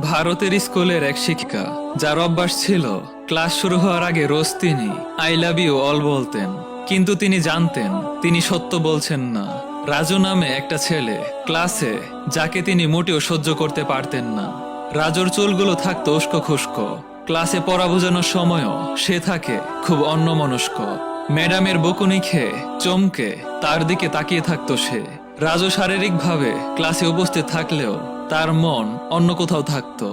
ভারতের স্কুলের এক শিক্ষিকা, যার অভ্যাস ছিল ক্লাস শুরু হওয়ার আগে রোজ তিনি আই লাভ ইউ অল বলতেন। কিন্তু তিনি জানতেন তিনি সত্য বলছেন না। রাজু নামে একটা ছেলে ক্লাসে, যাকে তিনি মোটেও সহ্য করতে পারতেন না। রাজুর চুলগুলো থাকতো উস্কো খুস্কো। ক্লাসে পড়া বোঝানোর সময়ও সে থাকে খুব অন্যমনস্ক। ম্যাডামের বকুনি খেয়ে চমকে তার দিকে তাকিয়ে থাকতো সে। রাজু শারীরিকভাবে ক্লাসে উপস্থিত থাকলেও তার মন অন্য কোথাও থাকতো।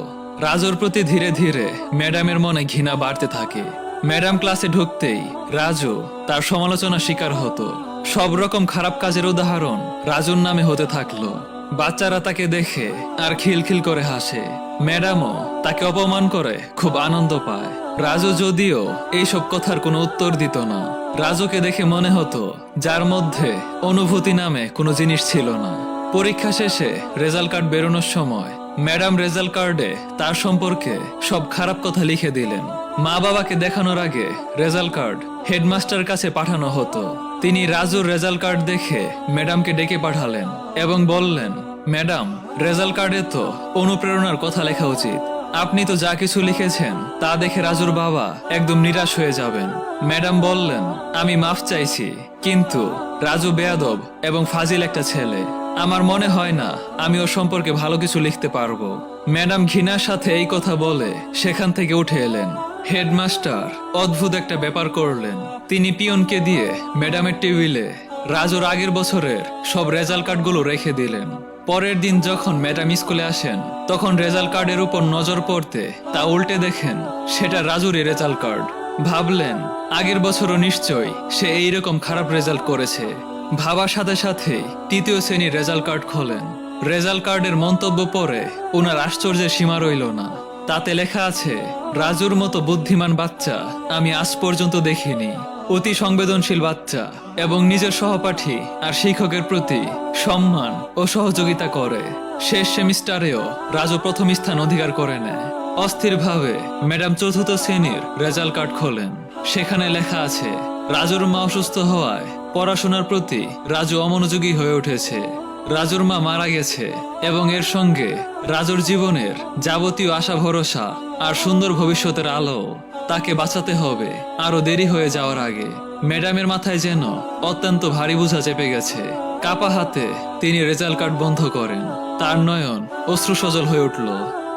রাজুর প্রতি ধীরে ধীরে ম্যাডামের মনে ঘৃণা বাড়তে থাকে। ম্যাডাম ক্লাসে ঢুকতেই রাজু তার সমালোচনার শিকার হতো। সব রকম খারাপ কাজের উদাহরণ রাজুর নামে হতে থাকলো। বাচ্চারা তাকে দেখে আর খিলখিল করে হাসে। ম্যাডামও তাকে অপমান করে খুব আনন্দ পায়। রাজু যদিও এইসব কথার কোনো উত্তর দিত না। রাজুকে দেখে মনে হতো যার মধ্যে অনুভূতি নামে কোনো জিনিস ছিল না। পরীক্ষা শেষে রেজাল্ট কার্ড বেরোনোর সময় ম্যাডাম রেজাল্ট কার্ডে তার সম্পর্কে সব খারাপ কথা লিখে দিলেন। মা বাবাকে দেখানোর আগে রেজাল্ট কার্ড হেডমাস্টার কাছে পাঠানো হতো। তিনি রাজুর রেজাল্ট কার্ড দেখে ম্যাডামকে ডেকে পাঠালেন এবং বললেন, ম্যাডাম, রেজাল্ট কার্ডে তো অনুপ্রেরণার কথা লেখা উচিত। আপনি তো যা কিছু লিখেছেন তা দেখে রাজুর বাবা একদম নিরাশ হয়ে যাবেন। ম্যাডাম বললেন, আমি মাফ চাইছি, কিন্তু রাজু বেয়াদব এবং ফাজিল একটা ছেলে। আমার মনে হয় না আমি ওর সম্পর্কে ভালো কিছু লিখতে পারবো। ম্যাডাম ঘৃণার সাথে এই কথা বলে সেখান থেকে উঠে এলেন। হেডমাস্টার অদ্ভুত একটা ব্যাপার করলেন। তিনি পিয়নকে দিয়ে ম্যাডামের টেবিলে রাজুর আগের বছরের সব রেজাল্ট কার্ডগুলো রেখে দিলেন। পরের দিন যখন ম্যাডাম স্কুলে আসেন, তখন রেজাল্ট কার্ডের উপর নজর পড়তে তা উল্টে দেখেন সেটা রাজুরই রেজাল্ট কার্ড। ভাবলেন আগের বছরও নিশ্চয়ই সে এইরকম খারাপ রেজাল্ট করেছে। ভাবার সাথে সাথে তৃতীয় শ্রেণীর রেজাল্ট কার্ড খোলেন। রেজাল্ট কার্ডের মন্তব্য পড়ে ওনার আশ্চর্যের সীমা রইল না। তাতে লেখা আছে, রাজুর মতো বুদ্ধিমান বাচ্চা আমি আজ পর্যন্ত দেখিনি। অতি সংবেদনশীল বাচ্চা এবং নিজের সহপাঠী আর শিক্ষকের প্রতি সম্মান ও সহযোগিতা করে। শেষ সেমিস্টারেও রাজু প্রথম স্থান অধিকার করে নেয়। অস্থিরভাবে ম্যাডাম চতুর্থ শ্রেণীর রেজাল্ট কার্ড খোলেন। সেখানে লেখা আছে, রাজুর মা অসুস্থ হওয়ায় পড়াশোনার প্রতি রাজু অমনোযোগী হয়ে উঠেছে। রাজুর মা মারা গেছে এবং এর সঙ্গে রাজুর জীবনের যাবতীয় আশা ভরসা আর সুন্দর ভবিষ্যতের আলো। তাকে বাঁচাতে হবে আরো দেরি হয়ে যাওয়ার আগে। ম্যাডামের মাথায় যেন অত্যন্ত ভারী বোঝা চেপে গেছে। কাপা হাতে তিনি রেজাল্ট কার্ড বন্ধ করেন। তার নয়ন অশ্রু সজল হয়ে উঠল,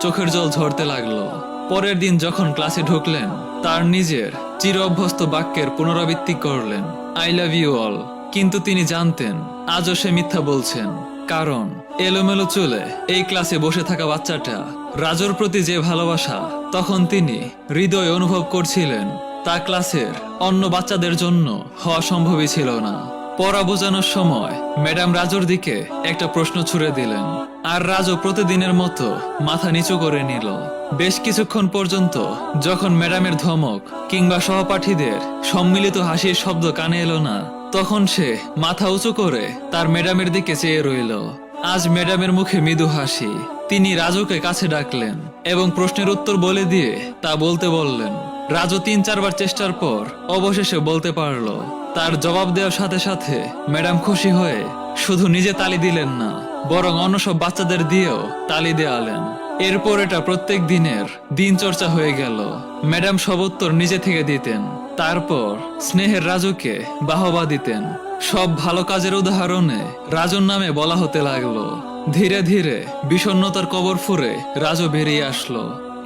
চোখের জল ঝরতে লাগলো। পরের দিন যখন ক্লাসে ঢুকলেন, তার নিজের চির অভ্যস্ত বাক্যের পুনরাবৃত্তি করলেন, আই লাভ ইউ অল। কিন্তু তিনি জানতেন আজও সে মিথ্যা বলছেন। কারণ এলোমেলো চুলে এই ক্লাসে বসে থাকা বাচ্চাটা রাজুর প্রতি যে ভালোবাসা তখন তিনি হৃদয়ে অনুভব করছিলেন, তা ক্লাসের অন্য বাচ্চাদের জন্য হওয়া সম্ভবই ছিল না। পড়া বোঝানোর সময় ম্যাডাম রাজুর দিকে একটা প্রশ্ন ছুড়ে দিলেন, আর রাজু প্রতিদিনের মতো মাথা নিচু করে নিল। বেশ কিছুক্ষণ পর্যন্ত যখন ম্যাডামের ধমক কিংবা সহপাঠীদের সম্মিলিত হাসির শব্দ কানে এলো না, তখন সে মাথা উঁচু করে তার ম্যাডামের দিকে চেয়ে রইল। আজ ম্যাডামের মুখে মৃদু হাসি। তিনি রাজুকে কাছে ডাকলেন এবং প্রশ্নের উত্তর বলে দিয়ে তা বলতে বললেন। রাজু 3-4 বার চেষ্টার পর অবশেষে বলতে পারল। তার জবাব দেওয়ার সাথে সাথে ম্যাডাম খুশি হয়ে শুধু নিজে তালি দিলেন না, বরং অন্য সব বাচ্চাদের দিয়েও তালি দেওয়ালেন। এরপর এটা প্রত্যেক দিনের দিনচর্চা হয়ে গেল। ম্যাডাম সব উত্তর নিজে থেকে দিতেন। তারপর স্নেহের রাজুকে বাহবা দিতেন। সব ভালো কাজের উদাহরণে রাজুর নামে বলা হতে লাগলো। ধীরে ধীরে বিষণ্ণতার কবর ফুঁড়ে রাজু বেরিয়ে আসলো।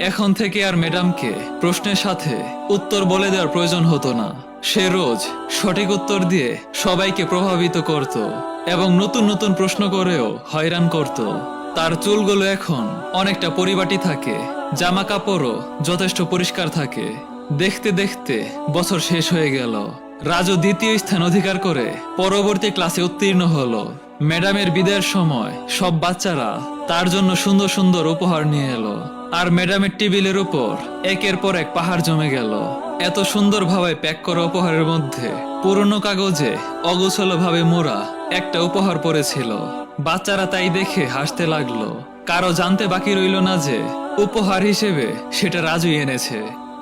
এখন থেকে আর ম্যাডামকে প্রশ্নের সাথে উত্তর বলে দেওয়ার প্রয়োজন হতো না। সে রোজ সঠিক উত্তর দিয়ে সবাইকে প্রভাবিত করত এবং নতুন নতুন প্রশ্ন করেও হয়রান করত। তার চুলগুলো এখন অনেকটা পরিপাটি থাকে, জামা কাপড়ও যথেষ্ট পরিষ্কার থাকে। দেখতে দেখতে বছর শেষ হয়ে গেল। রাজু দ্বিতীয় স্থান অধিকার করে পরবর্তী ক্লাসে উত্তীর্ণ হলো। ম্যাডামের বিদায়ের সময় সব বাচ্চারা তার জন্য সুন্দর সুন্দর উপহার নিয়ে এলো। আর ম্যাডামের টেবিলের উপর একের পর এক পাহাড় জমে গেল। এত সুন্দরভাবে প্যাক করা উপহারের মধ্যে পুরনো কাগজে অগোছালো ভাবে মোড়া একটা উপহার পড়েছিল। বাচ্চারা তাই দেখে হাসতে লাগলো। কারো জানতে বাকি রইল না যে উপহার হিসেবে সেটা রাজুই এনেছে।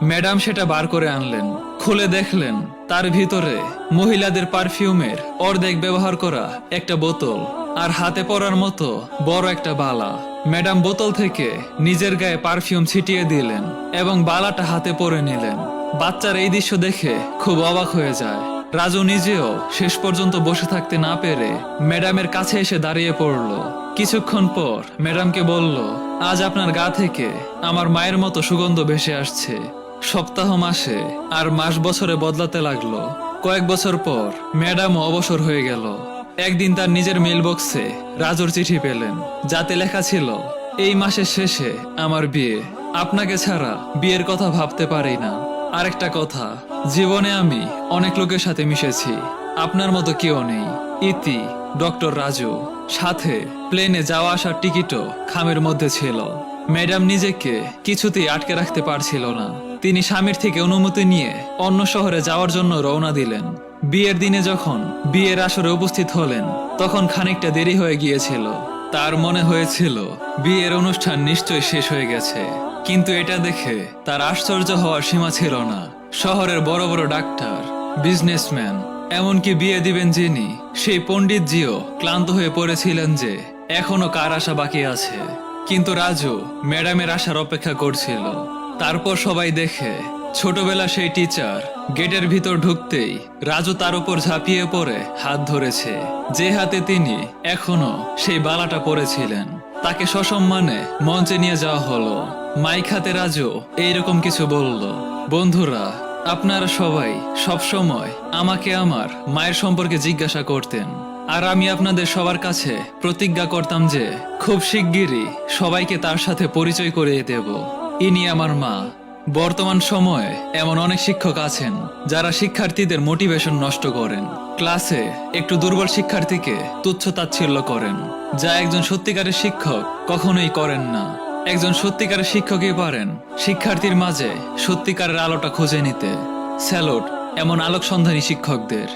ম্যাডাম সেটা বার করে আনলেন। খুলে দেখলেন তার ভিতরে মহিলাদের পারফিউমের অর্ধেক ব্যবহার করা একটা বোতল আর হাতে পরার মতো বড় একটা বালা। ম্যাডাম বোতল থেকে নিজের গায়ে পারফিউম ছিটিয়ে দিলেন এবং বালাটা হাতে পরে নিলেন। বাচ্চার এই দৃশ্য দেখে খুব অবাক হয়ে যায়। রাজু নিজেও শেষ পর্যন্ত বসে থাকতে না পেরে ম্যাডামের কাছে এসে দাঁড়িয়ে পড়ল। কিছুক্ষণ পর ম্যাডামকে বলল, আজ আপনার গা থেকে আমার মায়ের মতো সুগন্ধ ভেসে আসছে। সপ্তাহ মাসে আর মাস বছরে বদলাতে লাগলো। কয়েক বছর পর ম্যাডামও অবসর হয়ে গেল। একদিন তার নিজের মেল বক্সে রাজুর চিঠি পেলেন, যাতে লেখা ছিল, এই মাসের শেষে আমার বিয়ে। আপনাকে ছাড়া বিয়ের কথা ভাবতে পারি না। আরেকটা কথা, জীবনে আমি অনেক লোকের সাথে মিশেছি, আপনার মতো কেউ নেই। ইতি, ডক্টর রাজু। সাথে প্লেনে যাওয়া আসার টিকিটও খামের মধ্যে ছিল। ম্যাডাম নিজেকে কিছুতেই আটকে রাখতে পারছিল না। তিনি স্বামীর থেকে অনুমতি নিয়ে অন্য শহরে যাওয়ার জন্য রওনা দিলেন। বিয়ের দিনে যখন বিয়ের আসরে উপস্থিত হলেন, তখন খানিকটা দেরি হয়ে গিয়েছিল। তার মনে হয়েছিল বিয়ের অনুষ্ঠান নিশ্চয়ই শেষ হয়ে গেছে, কিন্তু এটা দেখে তার আশ্চর্য হওয়ার সীমা ছিল না। শহরের বড় বড় ডাক্তার, বিজনেসম্যান, এমনকি বিয়ে দিবেন যিনি, সেই পণ্ডিতজিও ক্লান্ত হয়ে পড়েছিলেন যে এখনো কার আশা বাকি আছে। কিন্তু রাজু ম্যাডামের আশার অপেক্ষা করছিল। তারপর সবাই দেখে ছোটবেলা সেই টিচার গেটের ভিতর ঢুকতেই রাজু তার উপর ঝাঁপিয়ে পড়ে হাত ধরেছে, যে হাতে তিনি এখনো সেই বালাটা পরেছিলেন। তাকে সসম্মানে মঞ্চে নিয়ে যাওয়া হলো। মাইক হাতে রাজু এইরকম কিছু বলল, বন্ধুরা, আপনারা সবাই সব সময় আমাকে আমার মায়ের সম্পর্কে জিজ্ঞাসা করতেন, আর আমি আপনাদের সবার কাছে প্রতিজ্ঞা করতাম যে খুব শিগগিরই সবাইকে তার সাথে পরিচয় করিয়ে দেব। ইনি আমার মা। বর্তমান সময়ে এমন অনেক শিক্ষক আছেন যারা শিক্ষার্থীদের মোটিভেশন নষ্ট করেন, ক্লাসে একটু দুর্বল শিক্ষার্থীকে তুচ্ছ-তাচ্ছিল্য করেন, যা একজন সত্যিকারের শিক্ষক কখনোই করেন না। একজন সত্যিকারের শিক্ষকই পারেন শিক্ষার্থীর মাঝে সত্যিকারের আলোটা খুঁজে নিতে। স্যালুট এমন আলোক সন্ধানী শিক্ষকদের।